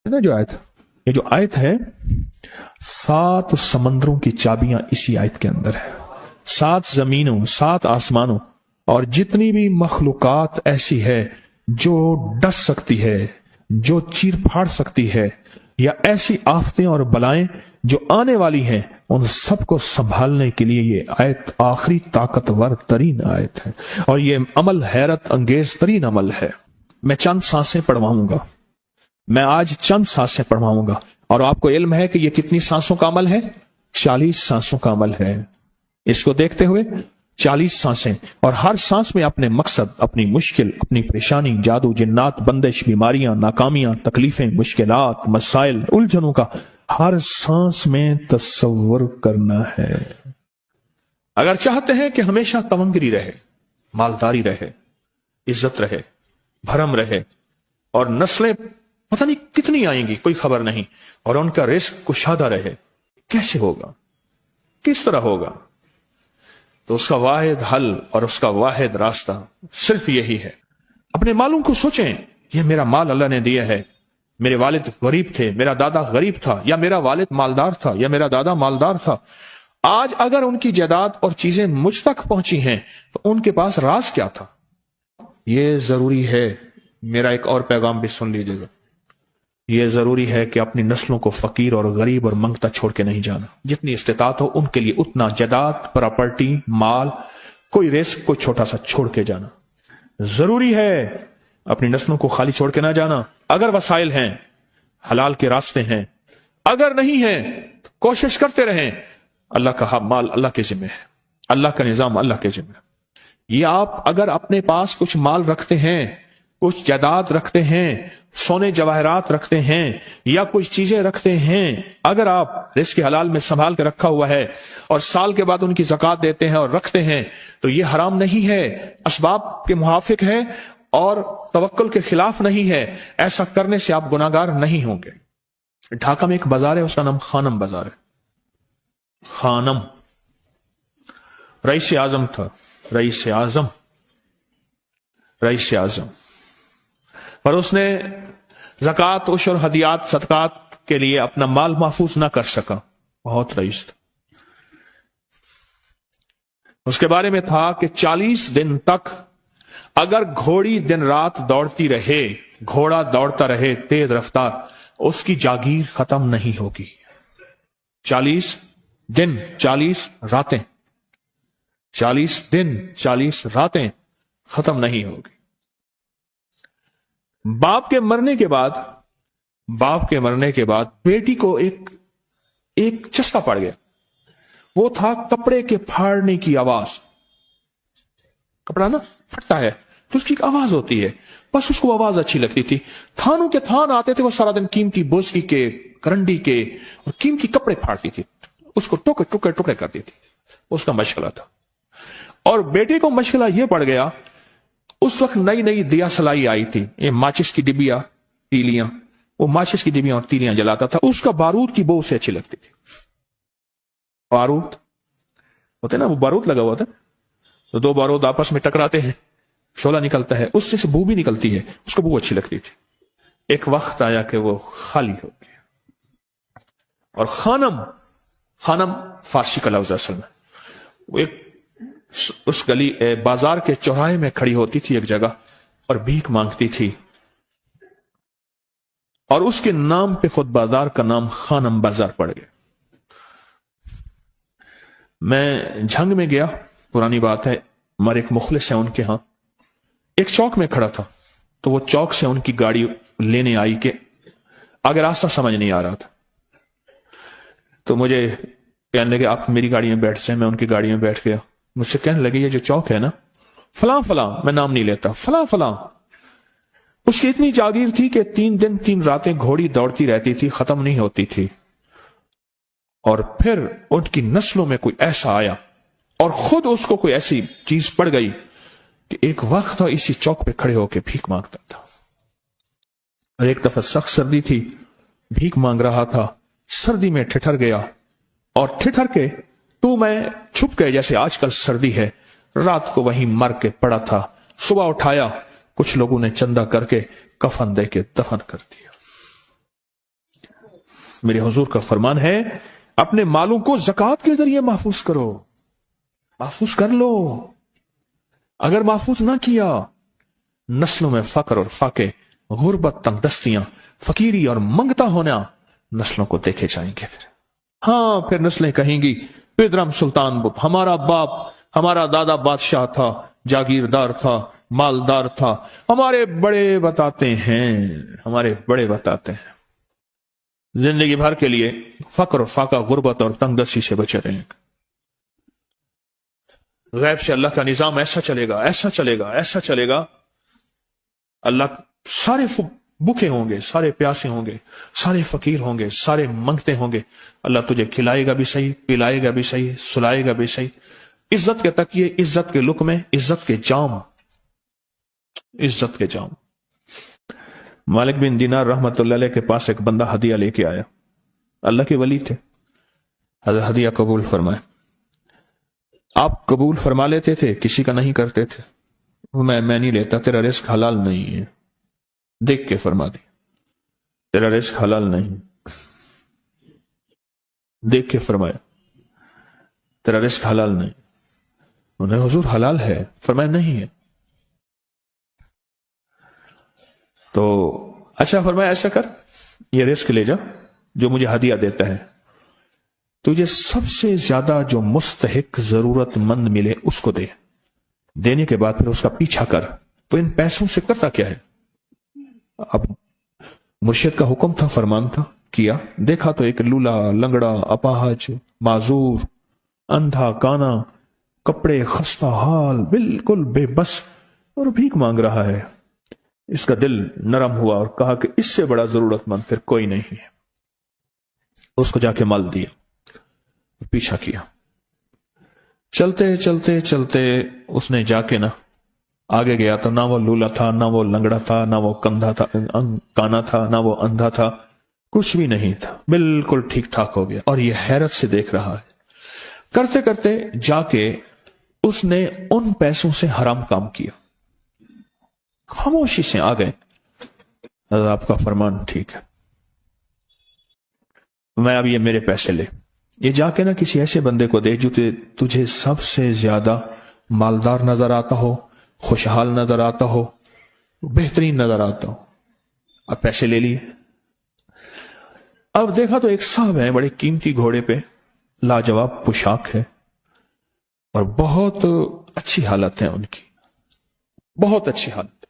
نا जो आयत, ये जो आयत है 7 समंदरों की चाबियां इसी आयत के अंदर है। 7 जमीनों, 7 आसमानों और जितनी भी मखलूकात ऐसी है जो डस सकती है, जो चीर फाड़ सकती है, या ऐसी आफतें और बलाएं जो आने वाली हैं, उन सबको संभालने के लिए ये आयत आखिरी ताकतवर तरीन आयत है। और ये अमल हैरत अंगेज तरीन अमल है। मैं चंद सांसें पढ़वाऊंगा, मैं आज चंद सांसें पढ़वाऊंगा, और आपको इल्म है कि ये कितनी सांसों का अमल है? 40 सांसों का अमल है। इसको देखते हुए 40 सांसें, और हर सांस में अपने मकसद, अपनी मुश्किल, अपनी परेशानी, जादू, जिन्नात, बंदिश, बीमारियां, नाकामियां, तकलीफें, मुश्किलात, मसाइल, उलझनों का हर सांस में तस्वुर करना है। अगर चाहते हैं कि हमेशा तवंगरी रहे, मालदारी रहे, इज्जत रहे, भरम रहे, और नस्लें पता नहीं कितनी आएंगी कोई खबर नहीं, और उनका रिस्क कुशादा रहे, कैसे होगा, किस तरह होगा? तो उसका वाहिद हल और उसका वाहिद रास्ता सिर्फ यही है। अपने मालों को सोचें, यह मेरा माल अल्लाह ने दिया है, मेरे वालिद गरीब थे, मेरा दादा गरीब था, या मेरा वालिद मालदार था, या मेरा दादा मालदार था। आज अगर उनकी जायदाद और चीजें मुझ तक पहुंची हैं तो उनके पास राज क्या था? यह जरूरी है, मेरा एक और पैगाम भी सुन लीजिएगा, यह जरूरी है कि अपनी नस्लों को फकीर और गरीब और मंगता छोड़ के नहीं जाना। जितनी इस्तेतात हो उनके लिए उतना जायदाद, प्रॉपर्टी, माल, कोई रिस्क, कोई छोटा सा छोड़ के जाना जरूरी है। अपनी नस्लों को खाली छोड़ के ना जाना। अगर वसाइल हैं, हलाल के रास्ते हैं, अगर नहीं हैं तो कोशिश करते रहें। अल्लाह का माल अल्लाह के जिम्मे है, अल्लाह का निजाम अल्लाह के जिम्मे है। ये आप अगर अपने पास कुछ माल रखते हैं, कुछ जायदाद रखते हैं, सोने जवाहरात रखते हैं, या कुछ चीजें रखते हैं, अगर आप रिस्क हलाल में संभाल के रखा हुआ है और साल के बाद उनकी ज़कात देते हैं और रखते हैं, तो ये हराम नहीं है, असबाब के मुआफिक है और तवक्कुल के खिलाफ नहीं है। ऐसा करने से आप गुनाहगार नहीं होंगे। ढाका में एक बाजार है, उसका नाम खानम बाजार है। खानम रईस आजम था, रईस आजम, रईस आजम, पर उसने ज़कात, उशर, हदियात, सदकात के लिए अपना माल महफूज ना कर सका। बहुत रईस था। उसके बारे में था कि 40 दिन तक अगर घोड़ी दिन रात दौड़ती रहे, घोड़ा दौड़ता रहे तेज रफ्तार, उसकी जागीर खत्म नहीं होगी। 40 दिन 40 रातें, 40 दिन 40 रातें खत्म नहीं होगी। बाप के मरने के बाद बेटी को एक चस्का पड़ गया। वो था कपड़े के फाड़ने की आवाज। कपड़ा ना फटता है तो उसकी एक आवाज होती है, बस उसको आवाज अच्छी लगती थी। थानों के थान आते थे, वो सारा दिन कीमती बोसकी के, करंडी के और कीमती कपड़े फाड़ती थी, उसको टुकड़े टुकड़े टुकड़े करती थी। उसका मशगला था। और बेटे को मशगला यह पड़ गया, उस वक्त नई नई दिया सलाई आई थी, ये माचिस की डिबिया, तीलियां, वो माचिस की डिबियां और तीलियां जलाता था। उसका बारूद की बो उसे अच्छी लगती थी। बारूद होते ना, वो बारूद लगा हुआ था, तो 2 बारूद आपस में टकराते हैं, शोला निकलता है, उससे से बू भी निकलती है, उसको बू अच्छी लगती थी। एक वक्त आया कि वो खाली हो गया। और खानम फारसी का लफ्ज असल में, वो एक उस गली बाजार के चौराहे में खड़ी होती थी एक जगह और भीख मांगती थी, और उसके नाम पे खुद बाजार का नाम खानम बाजार पड़ गया। मैं झंग में गया, पुरानी बात है, हमारे एक मुखलिस है उनके यहां, एक चौक में खड़ा था, तो वो चौक से उनकी गाड़ी लेने आई कि आगे रास्ता समझ नहीं आ रहा था, तो मुझे कहने लगे आप मेरी गाड़ी में बैठ जाए। मैं उनकी गाड़ी में बैठ गया। मुझसे कहने लगे ये जो चौक है ना, फलां फलां, मैं नाम नहीं लेता, फलां फलां, उसकी इतनी जागीर थी कि 3 दिन 3 रातें घोड़ी दौड़ती रहती थी, खत्म नहीं होती थी। और फिर उनकी नस्लों में कोई ऐसा आया और खुद उसको कोई ऐसी चीज पड़ गई कि एक वक्त तो इसी चौक पे खड़े होकर भीख मांगता था। और एक दफा सख्त सर्दी थी, भीख मांग रहा था, सर्दी में ठिठर गया, और ठिठर के तो मैं छुप गए, जैसे आजकल सर्दी है। रात को वहीं मर के पड़ा था। सुबह उठाया, कुछ लोगों ने चंदा करके कफन दे के दफन कर दिया। میرے حضور کا فرمان ہے اپنے مالوں کو زکات کے ذریعے محفوظ کرو، محفوظ کر لو۔ اگر محفوظ نہ کیا نسلوں میں فقر اور فاقے، غربت، تنگ دستیاں، فقیری اور منگتا ہونا نسلوں کو دیکھے جائیں گے۔ ہاں پھر نسلیں کہیں گی پیدرم سلطان بت، ہمارا باپ، ہمارا دادا بادشاہ تھا، جاگیردار تھا، مالدار تھا، ہمارے بڑے بتاتے ہیں زندگی بھر کے لیے فقر اور فاقہ، غربت اور تنگ دستی سے بچے رہیں گے۔ غیب سے اللہ کا نظام ایسا چلے گا، ایسا چلے گا، ایسا چلے گا، اللہ سارے بھوکے ہوں گے، سارے پیاسے ہوں گے، سارے فقیر ہوں گے، سارے منگتے ہوں گے، اللہ تجھے کھلائے گا بھی صحیح، پلائے گا بھی صحیح، سلائے گا بھی صحیح، عزت کے تکیے، عزت کے لقمے، عزت کے جام، عزت کے جام۔ مالک بن دینار رحمت اللہ علیہ کے پاس ایک بندہ ہدیہ لے کے آیا، اللہ کے ولی تھے، حضرت ہدیہ قبول فرمائے۔ آپ قبول فرما لیتے تھے، کسی کا نہیں کرتے تھے۔ میں نہیں لیتا، تیرا رزق حلال نہیں ہے، دیکھ کے فرما دی، تیرا رزق حلال نہیں، دیکھ کے فرمایا تیرا رزق حلال نہیں۔ انہوں نے حضور حلال ہے، فرمایا نہیں ہے۔ تو اچھا فرمایا ایسا کر، یہ رزق لے جا جو مجھے ہدیہ دیتا ہے، تجھے سب سے زیادہ جو مستحق ضرورت مند ملے اس کو دے، دینے کے بعد پھر اس کا پیچھا کر۔ تو ان پیسوں سے کرتا کیا ہے؟ اب مرشد کا حکم تھا، فرمان تھا، کیا، دیکھا تو ایک لولا، لنگڑا، اپاہج، معذور، اندھا، کانا، کپڑے خستہ حال، بالکل بے بس اور بھیک مانگ رہا ہے۔ اس کا دل نرم ہوا اور کہا کہ اس سے بڑا ضرورت مند پھر کوئی نہیں ہے۔ اس کو جا کے مال دیا، پیچھا کیا، چلتے چلتے چلتے اس نے جا کے نا آگے گیا تو نہ وہ لولا تھا، نہ وہ لنگڑا تھا، نہ وہ کندھا تھا، کانا تھا، نہ وہ اندھا تھا، کچھ بھی نہیں تھا، بالکل ٹھیک ٹھاک ہو گیا۔ اور یہ حیرت سے دیکھ رہا ہے۔ کرتے کرتے جا کے اس نے ان پیسوں سے حرام کام کیا، خاموشی سے آ گئے، آپ کا فرمان ٹھیک ہے، میں اب یہ میرے پیسے لے، یہ جا کے نا کسی ایسے بندے کو دے جو تجھے سب سے زیادہ مالدار نظر آتا ہو، خوشحال نظر آتا ہو، بہترین نظر آتا ہو۔ اب پیسے لے لیے، اب دیکھا تو ایک صاحب ہے، بڑے قیمتی گھوڑے پہ، لاجواب پوشاک ہے اور بہت اچھی حالت ہے ان کی، بہت اچھی حالت۔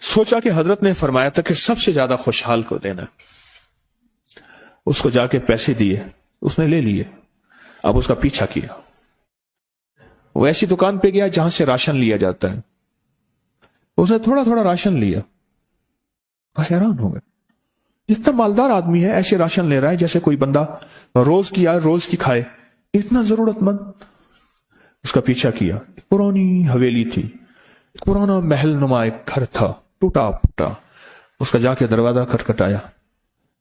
سوچا کہ حضرت نے فرمایا تھا کہ سب سے زیادہ خوشحال کو دینا، اس کو جا کے پیسے دیے، اس نے لے لیے۔ اب اس کا پیچھا کیا، وہ ایسی دکان پہ گیا جہاں سے راشن لیا جاتا ہے، اس نے تھوڑا تھوڑا راشن لیا، حیران ہو گئے، اتنا مالدار آدمی ہے، ایسے راشن لے رہا ہے جیسے کوئی بندہ روز کی آئے روز کی کھائے، اتنا ضرورت مند۔ اس کا پیچھا کیا، پرانی حویلی تھی، پرانا محل نما ایک گھر تھا، ٹوٹا پھوٹا، اس کا جا کے دروازہ کھٹکھٹایا،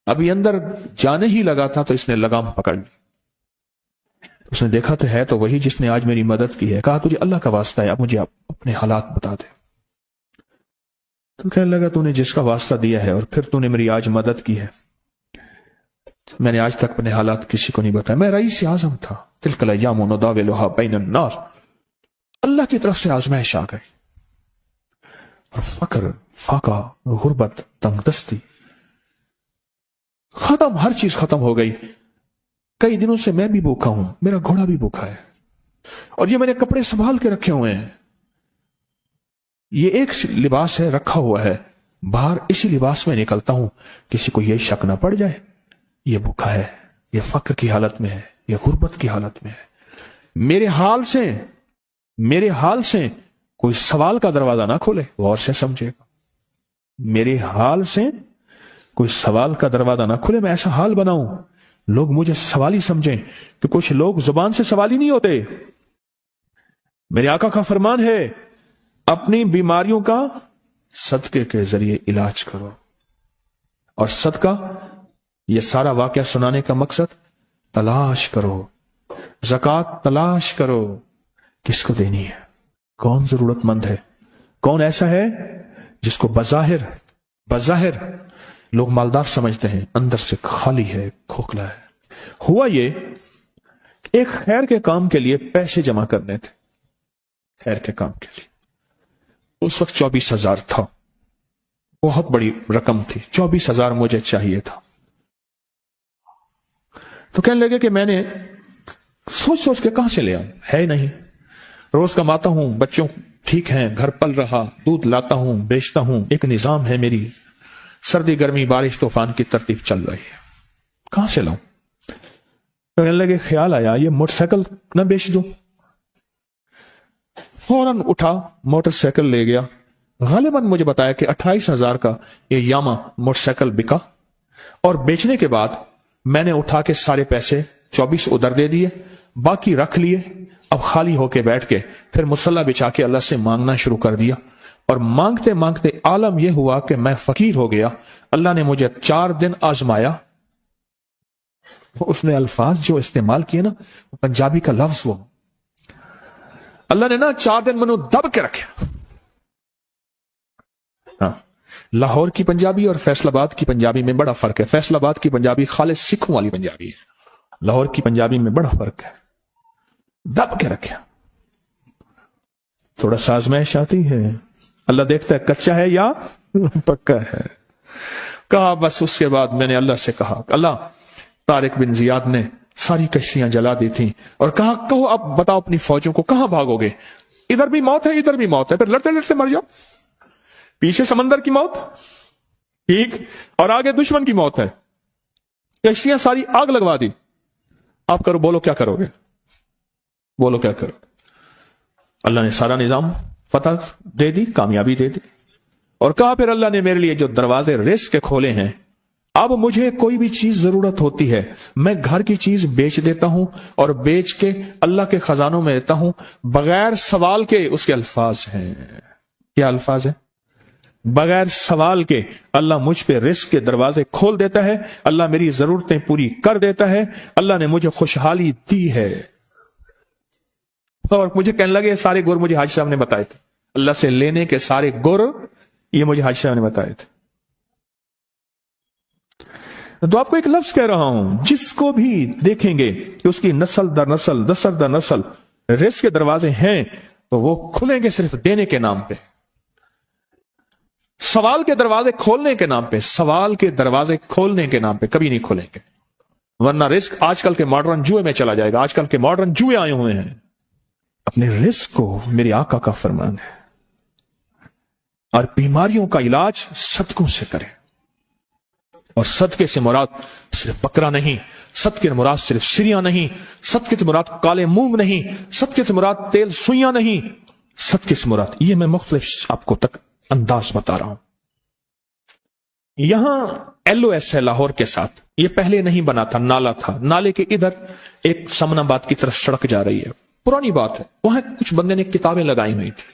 ابھی اندر جانے ہی لگا تھا تو اس نے لگام پکڑ لی۔ اس نے دیکھا تو ہے تو وہی جس نے آج میری مدد کی ہے، کہا تجھے اللہ کا واسطہ ہے، اب مجھے اپنے حالات بتا دے۔ تو کہنے لگا تو نے جس کا واسطہ دیا ہے اور پھر تو نے میری آج مدد کی ہے، میں نے آج تک اپنے حالات کسی کو نہیں بتایا، میں رئیس اعظم تھا، تلک الایام نداولها بین الناس، اللہ کی طرف سے آزمائش آ گئی اور فقر، فاقہ، غربت، تنگ دستی ختم، ہر چیز ختم ہو گئی۔ کئی دنوں سے میں بھی بھوکا ہوں، میرا گھوڑا بھی بھوکا ہے، اور یہ میں نے کپڑے سنبھال کے رکھے ہوئے ہیں، یہ ایک لباس ہے رکھا ہوا ہے، باہر اسی لباس میں نکلتا ہوں، کسی کو یہ شک نہ پڑ جائے یہ بھوکا ہے، یہ فقر کی حالت میں ہے، یہ غربت کی حالت میں ہے۔ میرے حال سے کوئی سوال کا دروازہ نہ کھولے، غور سے سمجھے گا، میرے حال سے کوئی سوال کا دروازہ نہ کھلے، میں ایسا حال بناؤں لوگ مجھے سوالی سمجھیں، کہ کچھ لوگ زبان سے سوالی نہیں ہوتے۔ میرے آقا کا فرمان ہے اپنی بیماریوں کا صدقے کے ذریعے علاج کرو، اور صدقہ، یہ سارا واقعہ سنانے کا مقصد، تلاش کرو، زکوٰۃ تلاش کرو، کس کو دینی ہے، کون ضرورت مند ہے، کون ایسا ہے جس کو بظاہر लोग मालदार समझते हैं, अंदर से खाली है, खोखला है। हुआ ये, एक खैर के काम के लिए पैसे जमा करने थे, खैर के काम के लिए। उस वक्त 24,000 था, बहुत बड़ी रकम थी, 24,000 मुझे चाहिए था। तो कहने लगे कि मैंने सोच सोच के कहां से ले आऊं, है नहीं, रोज कमाता हूं, बच्चों ठीक हैं, घर पल रहा, दूध लाता हूं, बेचता हूं, एक निजाम है मेरी, सर्दी गर्मी बारिश तूफान की तरतीब चल रही है, कहां से लाऊं। तो कहने लगे, ख्याल आया ये मोटरसाइकिल न बेच दूं। फौरन उठा, मोटरसाइकिल ले गया। गालिबन मुझे बताया कि 28,000 का ये यामा मोटरसाइकिल बिका, और बेचने के बाद मैंने उठा के सारे पैसे 24 उधर दे दिए, बाकी रख लिए। अब खाली होके बैठ के फिर मुसल्ला बिछा के अल्लाह से मांगना शुरू कर दिया, और मांगते मांगते आलम यह हुआ कि मैं फकीर हो गया। अल्लाह ने मुझे 4 दिन आजमाया। उसने अल्फाज जो इस्तेमाल किए ना, पंजाबी का लफ्ज, वो अल्लाह ने ना 4 दिन मनु दब के रखे। हाँ, लाहौर की पंजाबी और फैसलाबाद की पंजाबी में बड़ा फर्क है। फैसलाबाद की पंजाबी खालिस सिखों वाली पंजाबी है, लाहौर की पंजाबी में बड़ा फर्क है। दब के रखे, थोड़ा सा आजमाइश आती है, अल्लाह देखता है कच्चा है या पक्का है। कहा बस, उसके बाद मैंने अल्लाह से कहा, अल्लाह तारिक बिन जियाद ने सारी कश्तियां जला दी थी, और कहा कहो अब बताओ अपनी फौजों को कहां भागोगे, इधर भी मौत है इधर भी मौत है, फिर लड़ते लड़ते मर जाओ। पीछे समंदर की मौत, ठीक, और आगे दुश्मन की मौत है, कश्तियां सारी आग लगवा दी, आप करो, बोलो क्या करोगे, बोलो क्या करो। अल्लाह ने सारा निजाम फतह दे दी, कामयाबी दे दी, और कहा फिर अल्लाह ने मेरे लिए जो दरवाजे रिस्क के खोले हैं, अब मुझे कोई भी चीज जरूरत होती है, मैं घर की चीज बेच देता हूं, और बेच के अल्लाह के खजानों में देता हूं बगैर सवाल के। उसके अल्फाज हैं, क्या अल्फाज है, बगैर सवाल के अल्लाह मुझ पे रिस्क के दरवाजे खोल देता है, अल्लाह मेरी जरूरतें पूरी कर देता है, अल्लाह ने मुझे खुशहाली दी है। और मुझे कहने लगे सारे गुर मुझे हाजी साहब ने बताए थे, अल्लाह से लेने के सारे गुर ये मुझे हाजी साहब ने बताए थे। तो आपको एक लफ्ज कह रहा हूं, जिसको भी देखेंगे कि उसकी नस्ल दर नस्ल, नस्ल दर नस्ल रिस्क के दरवाजे हैं, तो वो खुलेंगे सिर्फ देने के नाम पे, सवाल के दरवाजे खोलने के नाम पे, सवाल के दरवाजे खोलने के नाम पे कभी नहीं खुलेंगे, वरना रिस्क आजकल के मॉडर्न जुए में चला जाएगा। आजकल के मॉडर्न जुए आए हुए हैं। अपने रिस्क को मेरे आका का फरमान है, और बीमारियों का इलाज सदकों से करें, और सदके से मुराद सिर्फ बकरा नहीं, सदके से मुराद सिर्फ सिरिया नहीं, सदके से मुराद काले मूंग नहीं, सदके से मुराद तेल सुइयां नहीं, सदके से मुराद, ये मैं मुख्तलिफ आपको तक अंदाज बता रहा हूं। यहां LOS है लाहौर के साथ, ये पहले नहीं बना था, नाला था, नाले के इधर एक समनाबाद की तरफ सड़क जा रही है, पुरानी बात है। वहां कुछ बंदे ने किताबें लगाई हुई थी,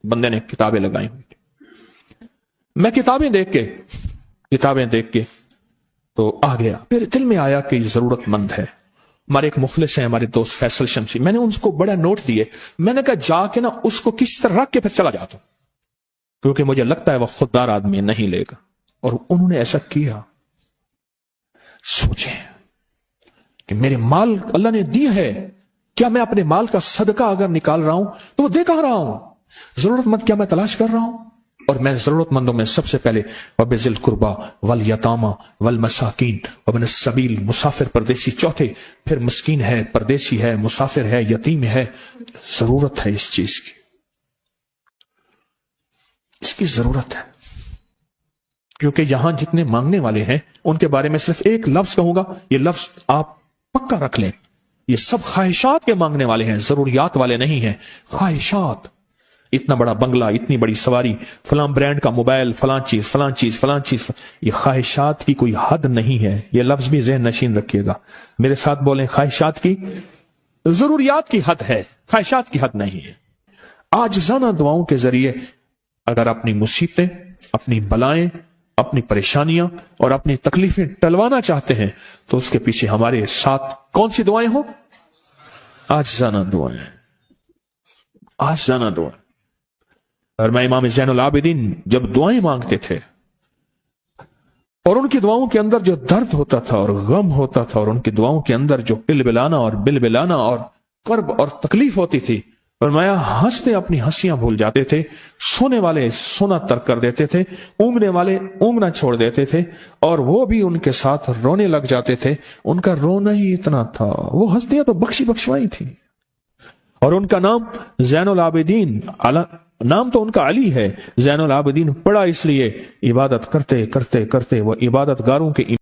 बंदे ने किताबें लगाई हुई थी। मैं किताबें देख के तो आ गया, फिर दिल में आया कि जरूरतमंद है। हमारे एक मुखलिस है, हमारे दोस्त फैसल शमसी, मैंने उनको बड़ा नोट दिए, मैंने कहा जाके ना उसको किसी तरह रख के फिर चला जाता हूं, क्योंकि मुझे लगता है वह खुददार आदमी नहीं लेगा। और उन्होंने ऐसा किया। सोचें कि मेरे माल अल्लाह ने दी है, क्या मैं अपने माल का सदका अगर निकाल रहा हूं तो वो दे कहां रहा हूं, जरूरतमंद क्या मैं तलाश कर रहा हूं। और मैं जरूरतमंदों में सबसे पहले वबिजिल कुर्बा वल यतामा वल मसाकीन वबिन सबील, मुसाफिर परदेसी चौथे, फिर मस्कीन है, परदेसी है, मुसाफिर है, यतीम है। जरूरत है इस चीज की, इसकी जरूरत है, क्योंकि यहां जितने मांगने वाले हैं उनके बारे में सिर्फ एक लफ्ज कहूंगा, ये लफ्ज आप पक्का रख लें, ये सब ख्वाहिशात के मांगने वाले हैं, जरूरियात वाले नहीं हैं। ख्वाहिशात, इतना बड़ा बंगला, इतनी बड़ी सवारी, फलां ब्रांड का मोबाइल, फलां चीज फलां चीज फलां चीज, ये ख्वाहिशात की कोई हद नहीं है। ये लफ्ज भी ज़हन नशीन रखिएगा, मेरे साथ बोलें, ख्वाहिशात की, जरूरियात की हद है, ख्वाहिशात की हद नहीं है। आजिज़ाना दुआओं के जरिए अगर अपनी मुसीबतें, अपनी बलाएं, अपनी परेशानियां और अपनी तकलीफें टलवाना चाहते हैं तो उसके पीछे हमारे साथ कौन सी दुआएं हो? आजिज़ाना दुआएं, आजिज़ाना दुआ। और मैं इमाम ज़ैनुल आबिदीन जब दुआएं मांगते थे اور ان کی دعاؤں کے اندر جو درد ہوتا تھا اور غم ہوتا تھا، اور ان کی دعاؤں کے اندر جو بلبلانا اور بلبلانا اور کرب اور تکلیف ہوتی تھی، فرمایا ہنستے اپنی ہنسیاں بھول جاتے تھے، سونے والے سونا ترک کر دیتے تھے، اونگنے والے اونگنا چھوڑ دیتے تھے، اور وہ بھی ان کے ساتھ رونے لگ جاتے تھے۔ ان کا رونا ہی اتنا تھا، وہ ہستیاں تو بخشوائی تھی۔ اور ان کا نام زین العابدین، نام تو ان کا علی ہے، زین العابدین پڑا اس لیے عبادت کرتے کرتے کرتے وہ عبادت گاروں کے